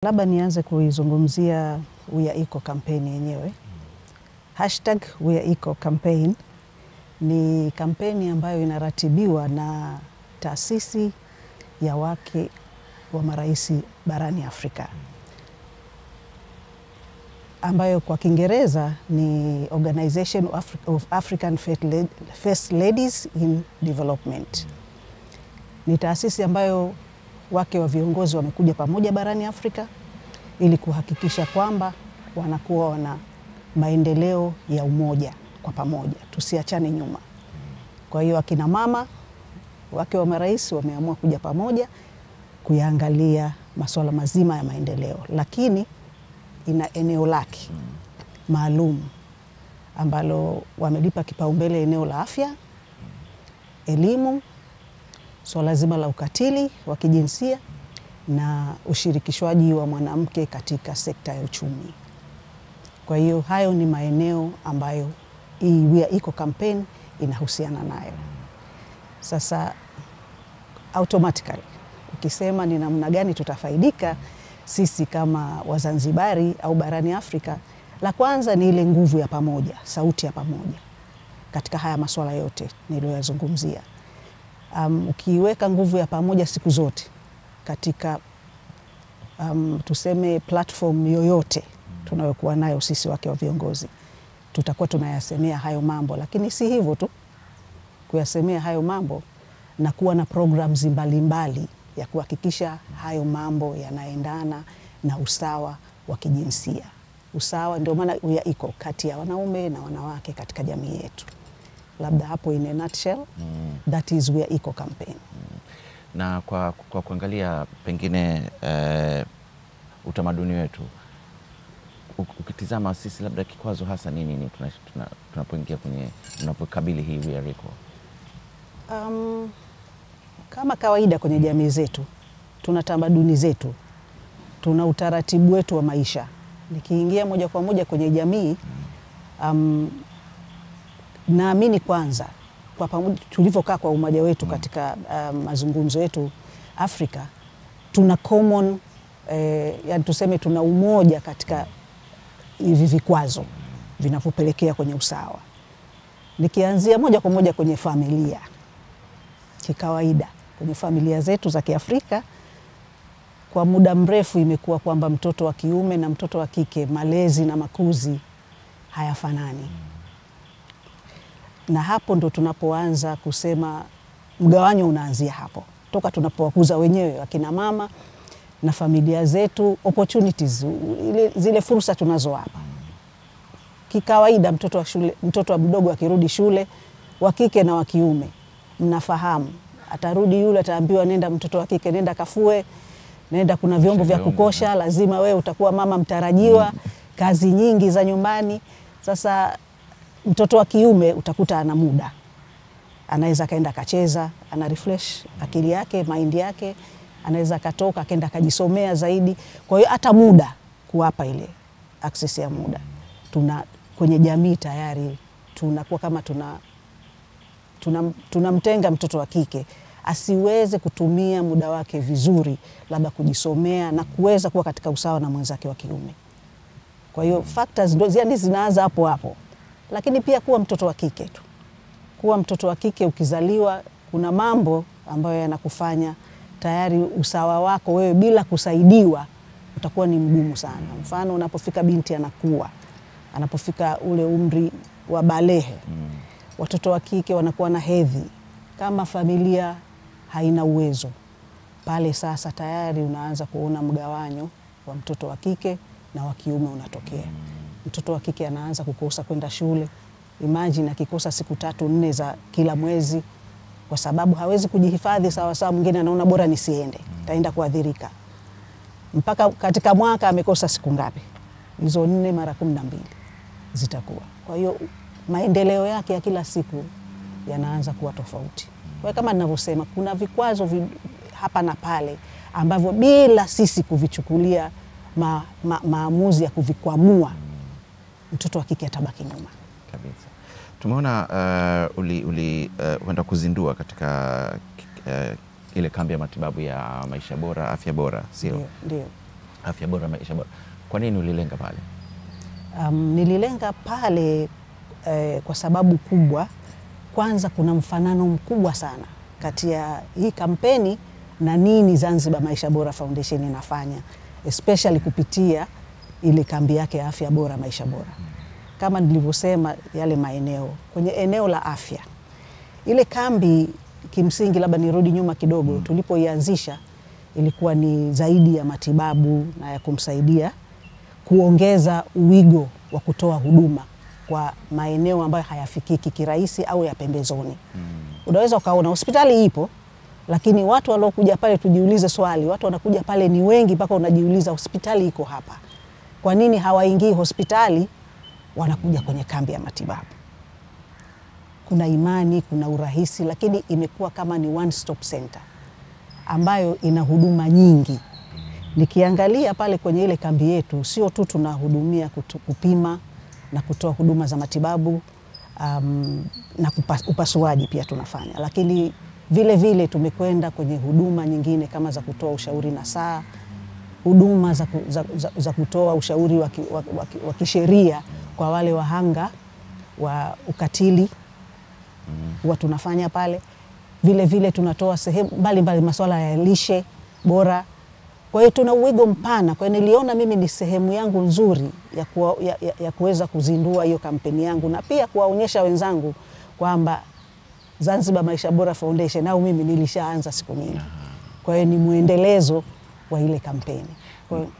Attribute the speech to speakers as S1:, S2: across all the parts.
S1: Labda nianze kuizungumzia We Are Equal campaign yenyewe. #We Are Equal campaign ni kampeni ambayo inaratibiwa na taasisi ya wake wa marais barani Afrika, ambayo kwa Kiingereza ni Organization of African First Ladies in Development. Ni taasisi ambayo wake wa viongozi wamekuja pamoja barani Afrika ili kuhakikisha kwamba wanakuwa wana maendeleo ya umoja kwa pamoja, tusiachane nyuma. Kwa hiyo akina mama wake wa marais wameamua kuja pamoja kuyaangalia masuala mazima ya maendeleo, lakini ina eneo lake maalum ambalo wamelipa kipaumbele eneo la afya, elimu, swala zima la ukatili wa kijinsia na ushirikishwaji wa mwanamke katika sekta ya uchumi. Kwa hiyo hayo ni maeneo ambayo hii We Are Equal campaign inahusiana nayo. Sasa automatically ukisema ni namna gani tutafaidika sisi kama Wazanzibari au barani Afrika, la kwanza ni ile nguvu ya pamoja, sauti ya pamoja katika haya masuala yote niliyoyazungumzia. Ukiweka nguvu ya pamoja siku zote katika tuseme platform yoyote tunayokuwa nayo sisi wake wa viongozi, tutakuwa tunayasemea hayo mambo. Lakini si hivyo tu kuyasemea hayo mambo, na kuwa na programs mbalimbali ya kuhakikisha hayo mambo yanaendana na usawa wa kijinsia. Usawa ndio maana We Are Equal kati ya wanaume na wanawake katika jamii yetu. Labda hapo in a nutshell, that is We Are Equal campaign.
S2: Na kwa kuangalia pengine utamaduni wetu, ukitizama sisi labda kikwazo hasa nini tunapoingia kwenye tunapokabili hii We Are Equal?
S1: Kama kawaida kwenye jamii zetu, tuna tamaduni zetu, tuna utaratibu wetu wa maisha. Nikiingia moja kwa moja kwenye jamii, naamini kwanza kwa pamoja tulivyokaa kwa umoja wetu katika mazungumzo yetu Afrika, tuna common yani tuseme tuna umoja katika hivi vikwazo vinapopelekea kwenye usawa. Nikianzia moja kwa moja kwenye familia, kikawaida kwenye familia zetu za Kiafrika kwa muda mrefu imekuwa kwamba mtoto wa kiume na mtoto wa kike malezi na makuzi hayafanani. Na hapo ndo tunapoanza kusema mgawanyo unaanzia hapo. Toka tunapowakuza wenyewe akina mama na familia zetu opportunities, zile fursa tunazowapa. Kikawaida mtoto wa shule, mtoto wa mdogo akirudi shule, wa kike na wa kiume, mnafahamu atarudi yule ataambiwa nenda mtoto wa kike nenda kafue, nenda kuna vyombo vya kukosha, lazima wewe utakuwa mama mtarajiwa, kazi nyingi za nyumbani. Sasa mtoto wa kiume utakuta ana muda, anaweza kaenda kacheza, ana refresh akili yake, mind yake, anaweza katoka kaenda kujisomea zaidi. Kwa hiyo hata muda kuwapa ile access ya muda. Kwenye jamii tayari tunakuwa kama tunamtenga mtoto wa kike asiweze kutumia muda wake vizuri, labda kujisomea na kuweza kuwa katika usawa na mwenzake wa kiume. Kwa hiyo factors yani zinaanza hapo hapo. Lakini pia kuwa mtoto wa kike tu. Kuwa mtoto wa kike ukizaliwa, kuna mambo ambayo yanakufanya tayari usawa wako wewe bila kusaidiwa utakuwa ni mgumu sana. Mfano unapofika binti anakuwa, anapofika ule umri wa balehe, watoto wa kike wanakuwa na hedhi. Kama familia haina uwezo, pale sasa tayari unaanza kuona mgawanyo wa mtoto wa kike na wa kiume unatokea. Mtoto wa kike anaanza kukosa kwenda shule. Imagine akikosa siku 3-4 za kila mwezi kwa sababu hawezi kujihifadhi sawa sawa, mwingine anaona bora nisiende, taenda kuadhirika. Mpaka katika mwaka amekosa siku ngapi? Hizo 4 mara 12 zitakuwa. Kwa hiyo maendeleo yake ya kila siku yanaanza kuwa tofauti. Kwa kama ninavyosema, kuna vikwazo hapa na pale ambavyo bila sisi kuvichukulia maamuzi ya kuvikwamua, mtoto wa kike atabaki nyuma
S2: kabisa. Tumeona uenda kuzindua katika ile kambi ya matibabu ya maisha bora, afya bora, sio?
S1: Ndio.
S2: Afya bora maisha bora. Kwa nini ulilenga pale?
S1: Nililenga pale kwa sababu kubwa. Kwanza kuna mfanano mkubwa sana kati ya hii kampeni na nini Zanzibar Maisha Bora Foundation inafanya, especially kupitia ile kambi yake ya afya bora maisha bora. Kama nilivyosema, yale maeneo kwenye eneo la afya, ile kambi kimsingi, labda nirudi nyuma kidogo, tulipoianzisha ilikuwa ni zaidi ya matibabu na ya kumsaidia kuongeza uwigo wa kutoa huduma kwa maeneo ambayo hayafikiki kirahisi au ya pembezoni. Unaweza ukaona hospitali ipo, lakini watu waliokuja pale, tujiulize swali, watu wanakuja pale ni wengi mpaka unajiuliza hospitali iko hapa. Kwa nini hawaingii hospitali, wanakuja kwenye kambi ya matibabu? Kuna imani, kuna urahisi, lakini imekuwa kama ni one stop center ambayo ina huduma nyingi. Nikiangalia pale kwenye ile kambi yetu, sio tu tunahudumia kupima na kutoa huduma za matibabu na upasuaji pia tunafanya, lakini vile vile tumekwenda kwenye huduma nyingine kama za kutoa ushauri nasaha, huduma za kutoa ushauri wa kisheria kwa wale wahanga wa ukatili, huwa tunafanya pale. Vile vile tunatoa sehemu mbalimbali masuala ya lishe bora. Kwa hiyo tuna uwigo mpana. Kwa hiyo niliona mimi ni sehemu yangu nzuri ya kuweza kuzindua hiyo kampeni yangu, na pia kuwaonyesha wenzangu kwamba Zanzibar Maisha Bora Foundation au mimi nilishaanza siku nyingi. Kwa hiyo ni muendelezo wa ile kampeni.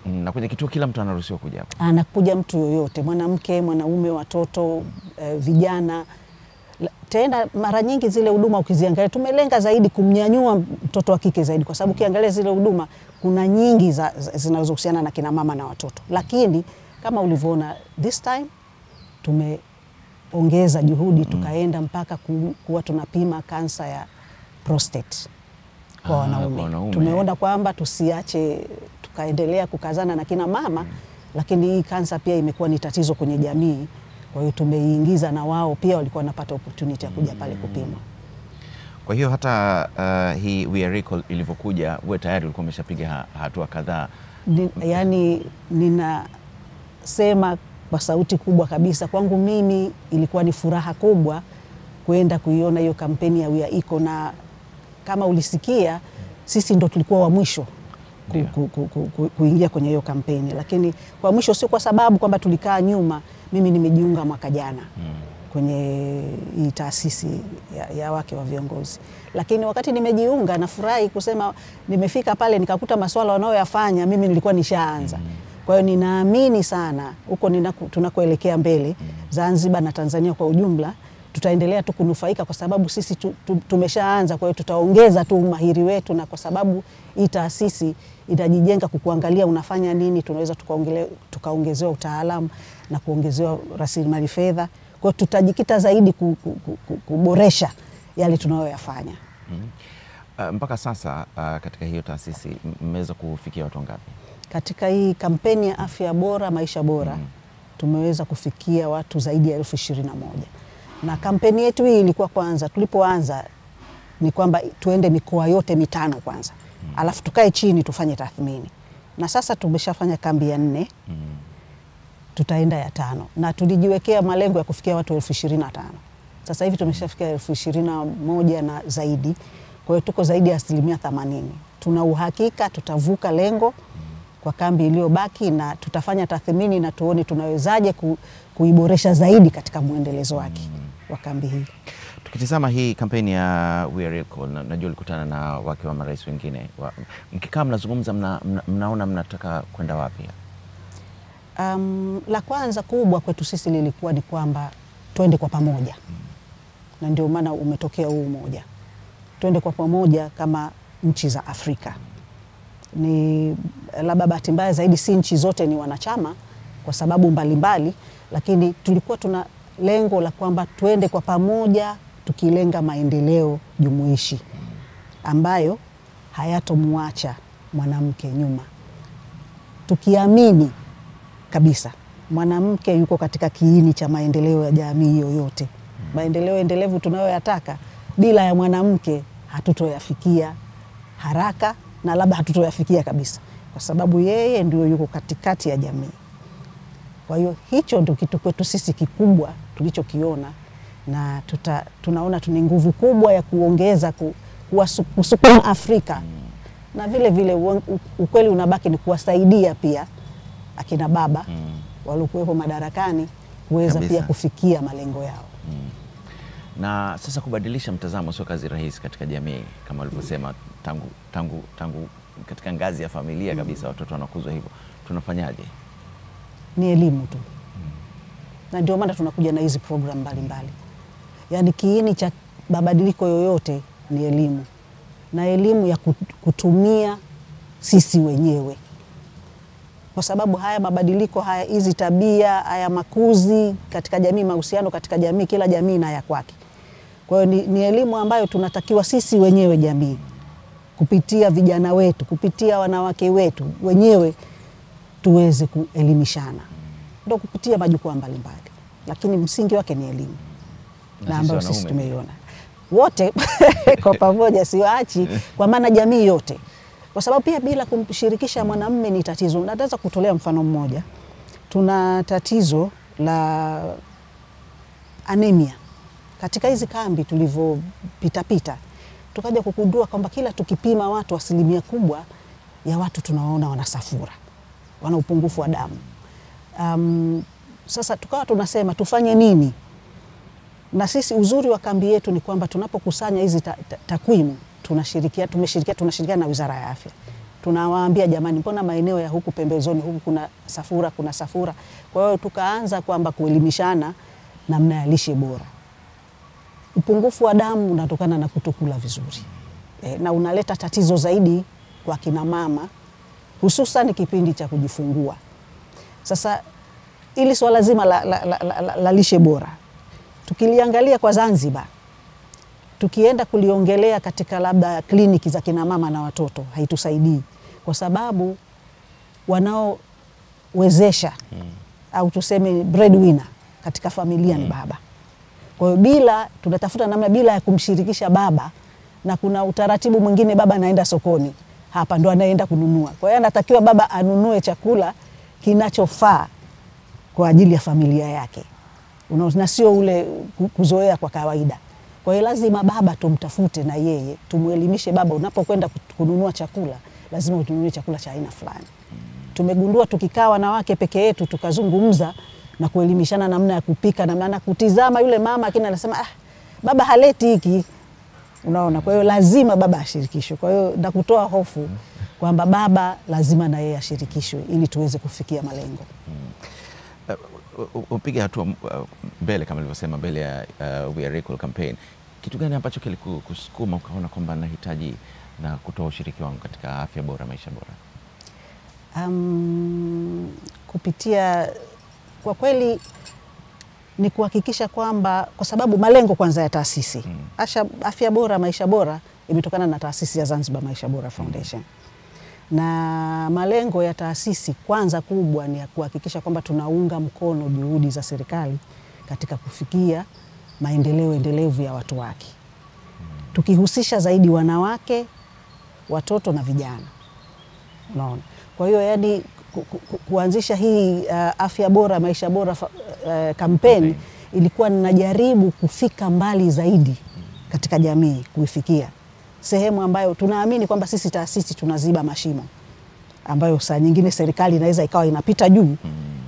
S2: Na kwenye kituo kila mtu anaruhusiwa kuja hapo?
S1: Anakuja mtu yoyote, mwanamke, mwanaume, watoto, vijana. Tena mara nyingi zile huduma ukiziangalia, tumelenga zaidi kumnyanyua mtoto wa kike zaidi, kwa sababu ukiangalia zile huduma kuna nyingi zinazohusiana na kina mama na watoto. Lakini kama ulivyoona this time tumeongeza juhudi, tukaenda mpaka kuwa tunapima kansa ya prostate kwa wanaume. Tumeona kwamba tusiache, tukaendelea kukazana na kina mama, lakini hii kansa pia imekuwa ni tatizo kwenye jamii. Kwa hiyo tumeingiza na wao pia walikuwa wanapata opportunity ya kuja pale kupima.
S2: Kwa hiyo hata hii We Are Recall ilivyokuja, wewe tayari ulikuwa umeshapiga hatua kadhaa.
S1: Yaani ninasema kwa sauti kubwa kabisa, kwangu mimi ilikuwa ni furaha kubwa kwenda kuiona hiyo kampeni ya We Are Equal, na kama ulisikia sisi ndo tulikuwa wa mwisho kuingia kwenye hiyo kampeni. Lakini kwa mwisho sio kwa sababu kwamba tulikaa nyuma. Mimi nimejiunga mwaka jana kwenye hii taasisi ya wake wa viongozi, lakini wakati nimejiunga nafurahi kusema nimefika pale nikakuta masuala wanayoyafanya mimi nilikuwa nishaanza. Kwa hiyo ninaamini sana huko tunakoelekea mbele, Zanzibar na Tanzania kwa ujumla tutaendelea tu kunufaika, kwa sababu sisi tumeshaanza. Kwa hiyo tutaongeza tu umahiri wetu, na kwa sababu hii taasisi itajijenga kukuangalia unafanya nini, tunaweza tukaongezewa utaalamu na kuongezewa rasilimali fedha. Kwa hiyo tutajikita zaidi kuboresha yale tunayoyafanya.
S2: Mpaka sasa katika hiyo taasisi mmeweza kufikia watu ngapi? Katika
S1: hii kampeni ya afya bora maisha bora tumeweza kufikia watu zaidi ya 21,000. Na kampeni yetu hii ilikuwa kwanza, tulipoanza ni kwamba tuende mikoa yote 5 kwanza. Alafu tukae chini tufanye tathmini. Na sasa tumeshafanya kambi ya 4. Tutaenda ya 5. Na tulijiwekea malengo ya kufikia watu 25,000. Sasa hivi tumeshafikia 21,000 na zaidi. Kwa hiyo tuko zaidi ya 80%. Tuna uhakika tutavuka lengo kwa kambi iliyobaki, na tutafanya tathmini na tuone tunawezaje kuiboresha zaidi katika muendelezo wake wa kambi hii.
S2: Tukitizama hii kampeni ya We Are Equal, najua ulikutana na wake wa marais wengine. Mkikaa mnazungumza, mnaona mnataka kwenda wapi?
S1: La kwanza kubwa kwetu sisi lilikuwa ni kwamba twende kwa pamoja. Na ndio maana umetokea huu umoja. Twende kwa pamoja kama nchi za Afrika. Ni labda bahati mbaya zaidi si nchi zote ni wanachama kwa sababu mbalimbali, lakini tulikuwa tuna lengo la kwamba twende kwa pamoja tukilenga maendeleo jumuishi ambayo hayatomuacha mwanamke nyuma. Tukiamini kabisa mwanamke yuko katika kiini cha maendeleo ya jamii yoyote. Maendeleo endelevu tunayoyataka bila ya mwanamke hatutoyafikia haraka, na labda hatutoyafikia kabisa. kwa sababu yeye ndio yuko katikati ya jamii. Kwa hiyo hicho ndio kitu kwetu sisi kikubwa tulichokiona, na tunaona tuna nguvu kubwa ya kuongeza kusukuma Afrika, na vile vile ukweli unabaki ni kuwasaidia pia akina baba waliokuwepo madarakani kuweza pia kufikia malengo yao.
S2: Na sasa kubadilisha mtazamo sio kazi rahisi katika jamii kama walivyosema, tangu katika ngazi ya familia kabisa watoto wanakuzwa hivyo. Tunafanyaje?
S1: Ni elimu tu. Na ndio maana tunakuja na hizi program mbalimbali. Yaani kiini cha mabadiliko yoyote ni elimu. Na elimu ya kutumia sisi wenyewe. Kwa sababu haya mabadiliko, haya hizi tabia, haya makuzi katika jamii, mahusiano katika jamii, kila jamii na ya kwake. Kwa hiyo ni elimu ambayo tunatakiwa sisi wenyewe jamii, kupitia vijana wetu, kupitia wanawake wetu wenyewe tuweze kuelimishana. Ndio kupitia majukwaa mbalimbali. Lakini msingi wake ni elimu. Na ambayo sisi tumeiona. Wote kwa pamoja, siwaachi, kwa maana jamii yote. Kwa sababu pia bila kumshirikisha mwanamume ni tatizo. Nataka kutolea mfano mmoja. Tuna tatizo la anemia. Katika hizi kambi tulivyopita, tukaja kugundua kwamba kila tukipima watu, asilimia kubwa ya watu tunawaona wana safura, wana upungufu wa damu. Sasa tukawa tunasema tufanye nini? Na sisi uzuri wa kambi yetu ni kwamba tunapokusanya hizi takwimu tunashirikiana na Wizara ya Afya. Tunawaambia jamani, mbona maeneo ya huku pembezoni huku kuna safura. Kwa hiyo tukaanza kwamba kuelimishana namna ya lishe bora. Upungufu wa damu unatokana na kutokula vizuri. Na unaleta tatizo zaidi kwa kina mama, hususan kipindi cha kujifungua. Sasa ili swala zima la lishe bora tukiliangalia kwa Zanzibar, tukienda kuliongelea katika labda kliniki za kina mama na watoto haitusaidii, kwa sababu wanaowezesha au tuseme breadwinner katika familia ni baba. Kwa hiyo tunatafuta namna bila ya kumshirikisha baba, na kuna utaratibu mwingine, baba anaenda sokoni, hapa ndo anaenda kununua. Kwa hiyo anatakiwa baba anunue chakula kinachofaa kwa ajili ya familia yake. Na sio ule kuzoea kwa kawaida. Kwa hiyo lazima baba tumtafute na yeye, tumuelimishe baba, unapokwenda kununua chakula, lazima utununue chakula cha aina fulani. Tumegundua tukikaa wanawake peke yetu tukazungumza na kuelimishana namna ya kupika, namna kutizama yule mama akina anasema baba haleti hiki. Unaona, kwa hiyo lazima baba ashirikishwe. Kwa hiyo na kutoa hofu kwamba baba lazima na yeye ashirikishwe ili tuweze kufikia malengo.
S2: Upiga hatua mbele kama nilivyosema, mbele ya We Are Equal campaign. Kitu gani ambacho kilikusukuma ukaona kwamba nahitaji na kutoa ushiriki wangu katika afya bora, maisha bora?
S1: Kupitia, kwa kweli ni kuhakikisha kwamba, kwa sababu malengo kwanza ya taasisi afya bora, maisha bora imetokana na taasisi ya Zanzibar Maisha Bora Foundation. Na malengo ya taasisi kwanza kubwa ni ya kuhakikisha kwamba tunaunga mkono juhudi za serikali katika kufikia maendeleo endelevu ya watu wake, tukihusisha zaidi wanawake, watoto na vijana. Unaona, kwa hiyo yani kuanzisha hii afya bora, maisha bora kampeni ilikuwa ninajaribu kufika mbali zaidi katika jamii, kuifikia sehemu ambayo tunaamini kwamba sisi taasisi tunaziba mashimo ambayo saa nyingine serikali inaweza ikawa inapita juu,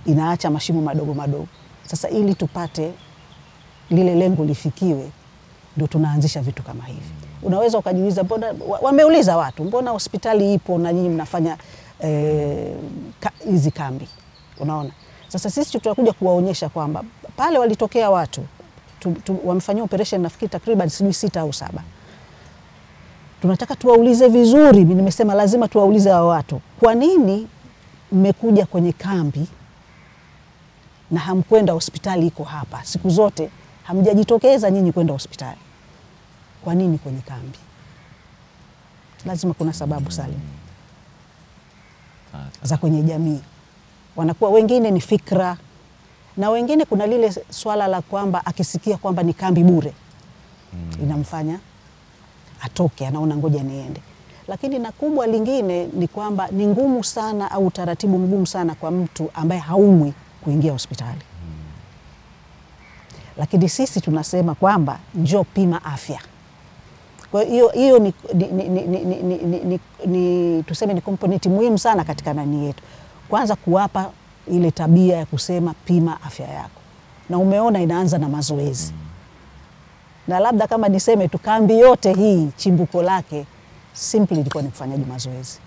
S1: inaacha mashimo madogo madogo. Sasa ili tupate lile lengo lifikiwe, ndio tunaanzisha vitu kama hivi. Unaweza ukajiuliza, mbona wameuliza watu, mbona hospitali ipo na nyinyi mnafanya hizi kambi? Unaona, sasa sisi tutakuja kuwaonyesha kwamba pale walitokea watu wamefanyia operation nafikiri takriban 6 au 7. Tunataka tuwaulize vizuri. Mimi nimesema lazima tuwaulize hao watu, kwa nini mmekuja kwenye kambi na hamkwenda hospitali iko hapa? Siku zote hamjajitokeza nyinyi kwenda hospitali. Kwa nini kwenye kambi? Lazima kuna sababu Salim za kwenye jamii. Wanakuwa wengine ni fikra, na wengine kuna lile swala la kwamba akisikia kwamba ni kambi bure inamfanya atoke, anaona ngoja niende. Lakini na kubwa lingine ni kwamba ni ngumu sana au utaratibu mgumu sana kwa mtu ambaye haumwi kuingia hospitali. Lakini sisi tunasema kwamba njoo pima afya. Kwa hiyo ni tuseme ni komponenti muhimu sana katika nani yetu. Kwanza kuwapa ile tabia ya kusema pima afya yako. Na umeona inaanza na mazoezi. Na labda kama niseme tu kambi yote hii chimbuko lake simply ilikuwa ni kufanyaji mazoezi.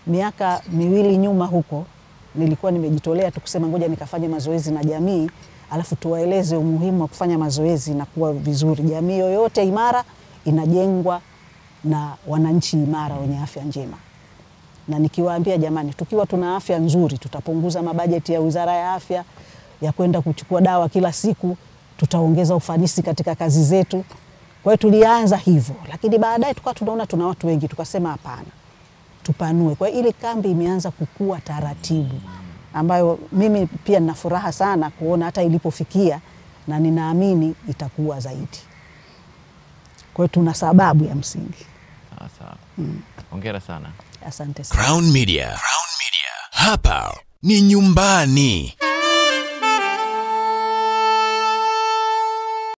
S1: Miaka 2 nyuma huko nilikuwa nimejitolea tu kusema ngoja nikafanye mazoezi na jamii, alafu tuwaeleze umuhimu wa kufanya mazoezi na kuwa vizuri. Jamii yoyote imara inajengwa na wananchi imara wenye afya njema. Na nikiwaambia jamani, tukiwa tuna afya nzuri tutapunguza mabajeti ya Wizara ya Afya ya kwenda kuchukua dawa kila siku, tutaongeza ufanisi katika kazi zetu. Kwa hiyo tulianza hivyo, lakini baadaye tukawa tunaona tuna watu wengi, tukasema hapana, tupanue. Kwa hiyo ile kambi imeanza kukua taratibu, ambayo mimi pia nina furaha sana kuona hata ilipofikia, na ninaamini itakuwa zaidi. Kwa hiyo tuna sababu ya msingi.
S2: Sawa. Hongera sana.
S1: Asante sana.
S3: Crown Media. Hapa ni nyumbani.